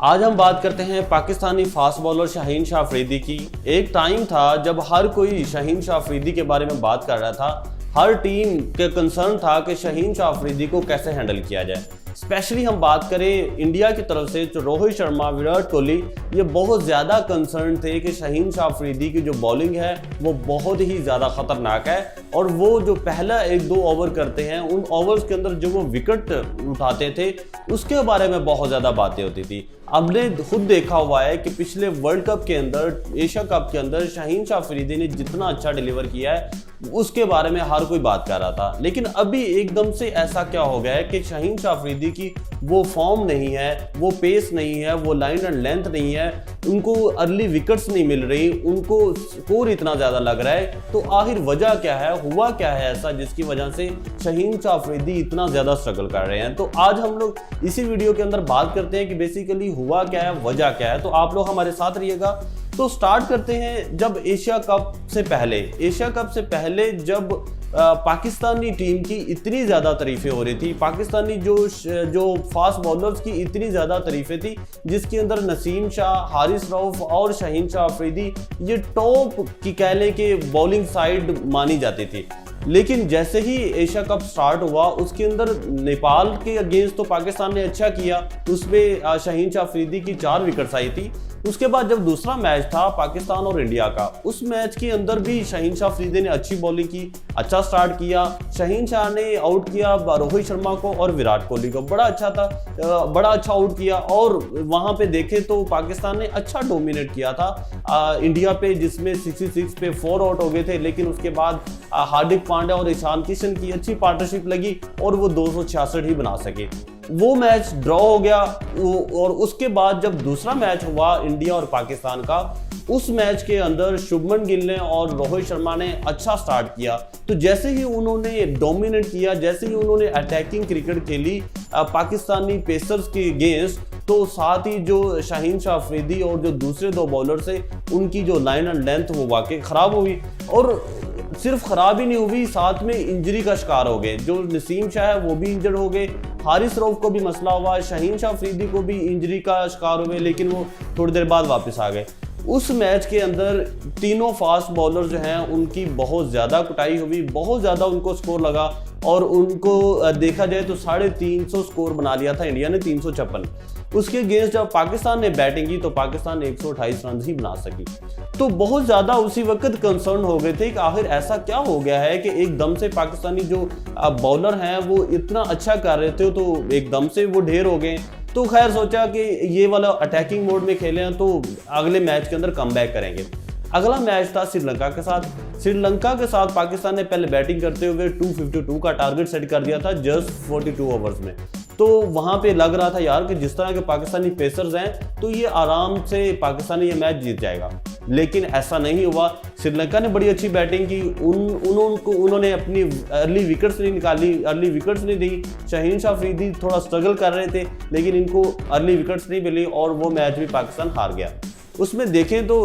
आज हम बात करते हैं पाकिस्तानी फास्ट बॉलर शाहीन शाह अफरीदी की। एक टाइम था जब हर कोई शाहीन शाह अफरीदी के बारे में बात कर रहा था। हर टीम के कंसर्न था कि शाहीन शाह अफरीदी को कैसे हैंडल किया जाए। स्पेशली हम बात करें इंडिया की तरफ से तो रोहित शर्मा, विराट कोहली ये बहुत ज़्यादा कंसर्न थे कि शाहीन शाह अफरीदी की जो बॉलिंग है वो बहुत ही ज़्यादा ख़तरनाक है और वो जो पहला 1-2 ओवर करते हैं उन ओवर्स के अंदर जो वो विकेट उठाते थे उसके बारे में बहुत ज़्यादा बातें होती थी। हमने खुद देखा हुआ है कि पिछले वर्ल्ड कप के अंदर, एशिया कप के अंदर शाहीन शाह अफरीदी ने जितना अच्छा डिलीवर किया है उसके बारे में हर कोई बात कर रहा था। लेकिन अभी एकदम से ऐसा क्या हो गया है कि शाहीन शाह अफरीदी की वो फॉर्म नहीं है, वो पेस नहीं है, वो लाइन एंड लेंथ नहीं है, उनको अर्ली विकेट्स नहीं मिल रही, उनको स्कोर इतना ज़्यादा लग रहा है। तो आखिर वजह क्या है, हुआ क्या है ऐसा जिसकी वजह से शाहीन शाह अफरीदी इतना ज़्यादा स्ट्रगल कर रहे हैं। तो आज हम लोग इसी वीडियो के अंदर बात करते हैं कि बेसिकली हुआ क्या है, वजह क्या है। तो आप लोग हमारे साथ रहिएगा। तो स्टार्ट करते हैं जब एशिया कप से पहले जब पाकिस्तानी टीम की इतनी ज़्यादा तारीफें हो रही थी, पाकिस्तानी जो फास्ट बॉलर्स की इतनी ज़्यादा तारीफें थी जिसके अंदर नसीम शाह, हारिस रऊफ और शाहीन शाह अफरीदी ये टॉप की कह लें कि बॉलिंग साइड मानी जाती थी। लेकिन जैसे ही एशिया कप स्टार्ट हुआ उसके अंदर नेपाल के अगेंस्ट तो पाकिस्तान ने अच्छा किया, उसमें शाहीन शाह अफरीदी की 4 विकेट्स आई थी। उसके बाद जब दूसरा मैच था पाकिस्तान और इंडिया का, उस मैच के अंदर भी शाहीन शाह अफरीदी ने अच्छी बॉलिंग की, अच्छा स्टार्ट किया। शाहीन शाह ने आउट किया रोहित शर्मा को और विराट कोहली को, बड़ा अच्छा आउट किया। और वहां पे देखे तो पाकिस्तान ने अच्छा डोमिनेट किया था इंडिया पे, जिसमें 66 पे 4 आउट हो गए थे। लेकिन उसके बाद हार्दिक पांड्या और ईशान किशन की अच्छी पार्टनरशिप लगी और वो 266 ही बना सके। वो मैच ड्रॉ हो गया। और उसके बाद जब दूसरा मैच हुआ इंडिया और पाकिस्तान का, उस मैच के अंदर शुभमन गिल ने और रोहित शर्मा ने अच्छा स्टार्ट किया। तो जैसे ही उन्होंने डोमिनेट किया, जैसे ही उन्होंने अटैकिंग क्रिकेट खेली पाकिस्तानी पेसर्स के अगेंस्ट, तो साथ ही जो शाहीन शाह अफरीदी और जो दूसरे 2 बॉलर से उनकी जो लाइन एंड लेंथ वो वाकई ख़राब हुई। और सिर्फ ख़राब ही नहीं हुई, साथ में इंजरी का शिकार हो गए। जो नसीम शाह है वो भी इंजर्ड हो गए, हारिस रऊफ को भी मसला हुआ, शाहीन शाह अफरीदी को भी इंजरी का शिकार हुए, लेकिन वो थोड़ी देर बाद वापस आ गए। उस मैच के अंदर तीनों फास्ट बॉलर जो हैं उनकी बहुत ज़्यादा कुटाई हुई, बहुत ज़्यादा उनको स्कोर लगा और उनको देखा जाए तो 350 स्कोर बना लिया था इंडिया ने, 356। उसके अगेंस्ट जब पाकिस्तान ने बैटिंग की तो पाकिस्तान ने 128 रन ही बना सकी। तो बहुत ज़्यादा उसी वक्त कंसर्न हो गए थे कि आखिर ऐसा क्या हो गया है कि एकदम से पाकिस्तानी जो बॉलर हैं वो इतना अच्छा कर रहे थे तो एकदम से वो ढेर हो गए। तो खैर सोचा कि ये वाला अटैकिंग मोड में खेलें तो अगले मैच के अंदर कमबैक करेंगे। अगला मैच था श्रीलंका के साथ। श्रीलंका के साथ पाकिस्तान ने पहले बैटिंग करते हुए 252 का टारगेट सेट कर दिया था जस्ट 42 ओवर्स में। तो वहाँ पे लग रहा था यार कि जिस तरह के पाकिस्तानी पेसर्स हैं तो ये आराम से पाकिस्तानी ये मैच जीत जाएगा। लेकिन ऐसा नहीं हुआ। श्रीलंका ने बड़ी अच्छी बैटिंग की, उन्होंने अपनी अर्ली विकेट्स नहीं निकाली, अर्ली विकेट्स नहीं दी। शाहीन शाह अफरीदी थोड़ा स्ट्रगल कर रहे थे लेकिन इनको अर्ली विकेट्स नहीं मिली और वो मैच भी पाकिस्तान हार गया। उसमें देखें तो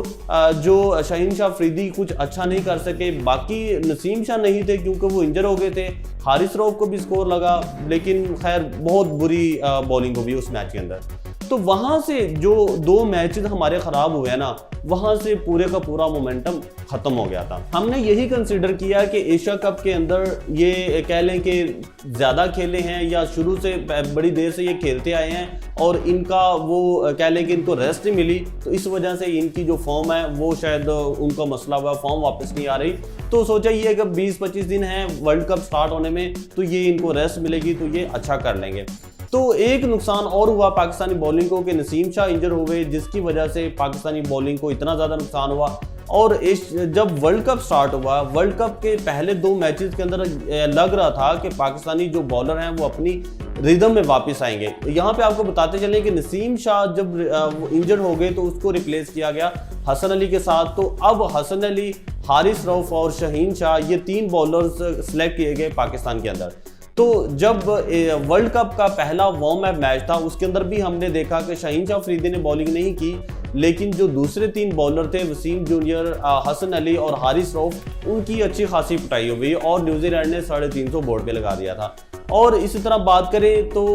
जो शाहीन शाह अफरीदी कुछ अच्छा नहीं कर सके, बाकी नसीम शाह नहीं थे क्योंकि वो इंजर हो गए थे, हारिस रऊफ को भी स्कोर लगा, लेकिन खैर बहुत बुरी बॉलिंग हुई उस मैच के अंदर। तो वहाँ से जो 2 मैचेस हमारे ख़राब हुए ना, वहाँ से पूरे का पूरा मोमेंटम ख़त्म हो गया था। हमने यही कंसीडर किया कि एशिया कप के अंदर ये कह लें कि ज़्यादा खेले हैं या शुरू से बड़ी देर से ये खेलते आए हैं और इनका वो कह लें कि इनको रेस्ट नहीं मिली, तो इस वजह से इनकी जो फॉर्म है वो शायद उनका मसला हुआ, फॉर्म वापस नहीं आ रही। तो सोचा ये कि 20-25 दिन हैं वर्ल्ड कप स्टार्ट होने में, तो ये इनको रेस्ट मिलेगी तो ये अच्छा कर लेंगे। तो एक नुकसान और हुआ पाकिस्तानी बॉलिंग को कि नसीम शाह इंजर हो गए, जिसकी वजह से पाकिस्तानी बॉलिंग को इतना ज़्यादा नुकसान हुआ। और जब वर्ल्ड कप स्टार्ट हुआ, वर्ल्ड कप के पहले 2 मैचेस के अंदर लग रहा था कि पाकिस्तानी जो बॉलर हैं वो अपनी रिदम में वापस आएंगे। यहाँ पे आपको बताते चलें कि नसीम शाह जब इंजर हो गए तो उसको रिप्लेस किया गया हसन अली के साथ। तो अब हसन अली, हारिस रऊफ और शाहीन शाह ये 3 बॉलर्स सेलेक्ट किए गए पाकिस्तान के अंदर। तो जब वर्ल्ड कप का पहला वार्म अप मैच था उसके अंदर भी हमने देखा कि शाहीन शाह अफरीदी ने बॉलिंग नहीं की, लेकिन जो दूसरे 3 बॉलर थे वसीम जूनियर, हसन अली और हारिस रऊफ, उनकी अच्छी खासी पिटाई हुई और न्यूजीलैंड ने 350 बोर्ड पे लगा दिया था। और इसी तरह बात करें तो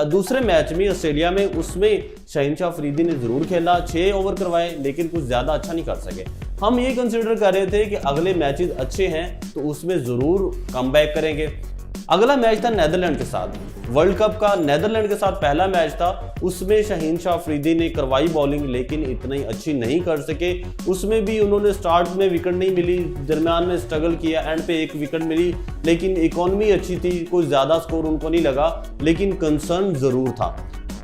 दूसरे मैच में ऑस्ट्रेलिया में, उसमें शाहीन शाह अफरीदी ने जरूर खेला, 6 ओवर करवाए, लेकिन कुछ ज़्यादा अच्छा नहीं कर सके। हम ये कंसिडर कर रहे थे कि अगले मैचेस अच्छे हैं तो उसमें ज़रूर कम बैक करेंगे। अगला मैच था नेदरलैंड के साथ, वर्ल्ड कप का नेदरलैंड के साथ पहला मैच था। उसमें शाहीन शाह अफरीदी ने करवाई बॉलिंग, लेकिन इतनी अच्छी नहीं कर सके। उसमें भी उन्होंने स्टार्ट में विकेट नहीं मिली, दरमियान में स्ट्रगल किया, एंड पे एक विकेट मिली, लेकिन इकॉनमी अच्छी थी, कोई ज़्यादा स्कोर उनको नहीं लगा, लेकिन कंसर्न ज़रूर था।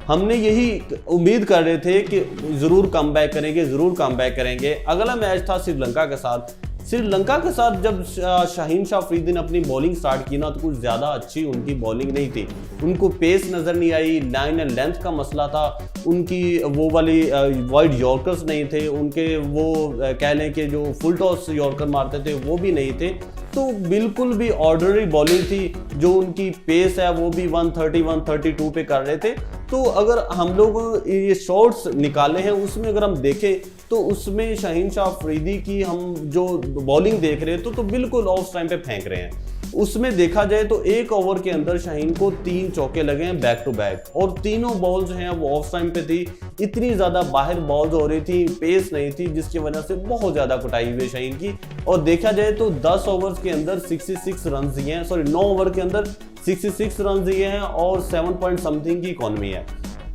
हमने यही उम्मीद कर रहे थे कि ज़रूर कम बैक करेंगे, ज़रूर कम बैक करेंगे। अगला मैच था श्रीलंका के साथ। श्रीलंका के साथ जब शाहीन शाह अफरीदी ने अपनी बॉलिंग स्टार्ट की ना, तो कुछ ज़्यादा अच्छी उनकी बॉलिंग नहीं थी। उनको पेस नज़र नहीं आई, लाइन एंड लेंथ का मसला था, उनकी वो वाली वाइड यॉर्कर्स नहीं थे, उनके वो कह लें कि जो फुल टॉस यॉर्कर मारते थे वो भी नहीं थे। तो बिल्कुल भी ऑर्डिनरी बॉलिंग थी। जो उनकी पेस है वो भी 130-132 पे कर रहे थे। तो अगर हम लोग ये शॉट्स निकाले हैं, उसमें अगर हम देखें तो उसमें शाहीन शाह अफरीदी की हम जो बॉलिंग देख रहे हैं तो बिल्कुल ऑफ टाइम पे फेंक रहे हैं। उसमें देखा जाए तो 1 ओवर के अंदर शाहीन को 3 चौके लगे हैं बैक टू बैक, और तीनों बॉल जो हैं वो ऑफ टाइम पे थी। इतनी ज़्यादा बाहर बॉल्स हो रही थी, पेस नहीं थी, जिसकी वजह से बहुत ज़्यादा कुटाई हुई शाहीन की। और देखा जाए तो 10 ओवर्स के अंदर 66 रन दिए हैं, 9 ओवर के अंदर 66 रन दिए हैं और 7 पॉइंट समथिंग की इकॉनमी है।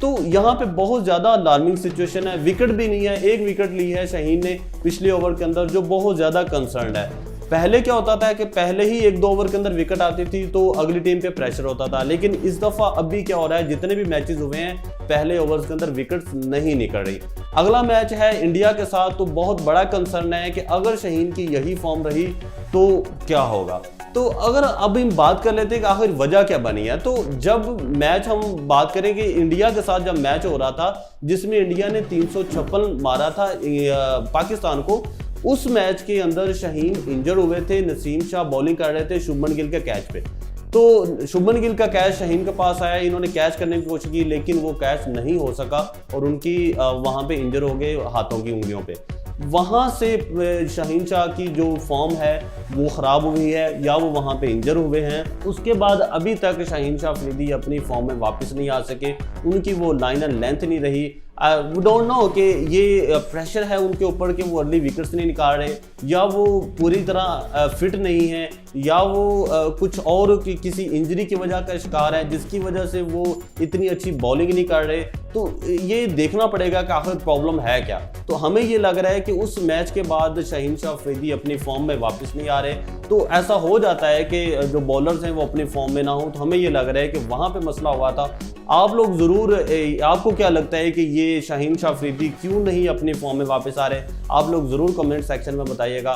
तो यहाँ पे बहुत ज़्यादा अलार्मिंग सिचुएशन है। विकेट भी नहीं है, 1 विकेट ली है शाहीन ने पिछले ओवर के अंदर, जो बहुत ज़्यादा कंसर्न है। पहले क्या होता था कि पहले ही 1-2 ओवर के अंदर विकेट आती थी तो अगली टीम पे प्रेशर होता था, लेकिन इस दफ़ा अभी क्या हो रहा है, जितने भी मैचेस हुए हैं पहले ओवर्स के अंदर विकेट्स नहीं निकल रही। अगला मैच है इंडिया के साथ, तो बहुत बड़ा कंसर्न है कि अगर शाहीन की यही फॉर्म रही तो क्या होगा। तो अगर अब हम बात कर लेते हैं कि आखिर वजह क्या बनी है, तो जब मैच हम बात करें कि इंडिया के साथ जब मैच हो रहा था, जिसमें इंडिया ने 356 मारा था पाकिस्तान को, उस मैच के अंदर शाहीन इंजर हुए थे। नसीम शाह बॉलिंग कर रहे थे शुभमन गिल के कैच पे, तो शुभमन गिल का कैच शाहीन के पास आया, इन्होंने कैच करने की कोशिश की, लेकिन वो कैच नहीं हो सका और उनकी वहाँ पे इंजर हो गए हाथों की उंगलियों पे। वहाँ से शाहीन शाह की जो फॉर्म है वो ख़राब हुई है, या वो वहाँ पे इंजर हुए हैं। उसके बाद अभी तक शाहीन शाह अफरीदी अपनी फॉर्म में वापस नहीं आ सके, उनकी वो लाइन एंड लेंथ नहीं रही। वी डोंट नो कि ये प्रेशर है उनके ऊपर कि वो अर्ली विकेट्स नहीं निकाल रहे, या वो पूरी तरह फिट नहीं है, या वो कुछ और किसी इंजरी की वजह का शिकार है जिसकी वजह से वो इतनी अच्छी बॉलिंग नहीं कर रहे। तो ये देखना पड़ेगा कि आखिर प्रॉब्लम है क्या। तो हमें ये लग रहा है कि उस मैच के बाद शाहीन शाह अफरीदी अपनी फॉर्म में वापस नहीं आ रहे, तो ऐसा हो जाता है कि जो बॉलर्स हैं वो अपनी फॉर्म में ना हो। तो हमें ये लग रहा है कि वहाँ पे मसला हुआ था। आप लोग ज़रूर, आपको क्या लगता है कि ये शाहीन शाह अफरीदी क्यों नहीं अपनी फॉर्म में वापस आ रहे, आप लोग ज़रूर कमेंट सेक्शन में बताइएगा।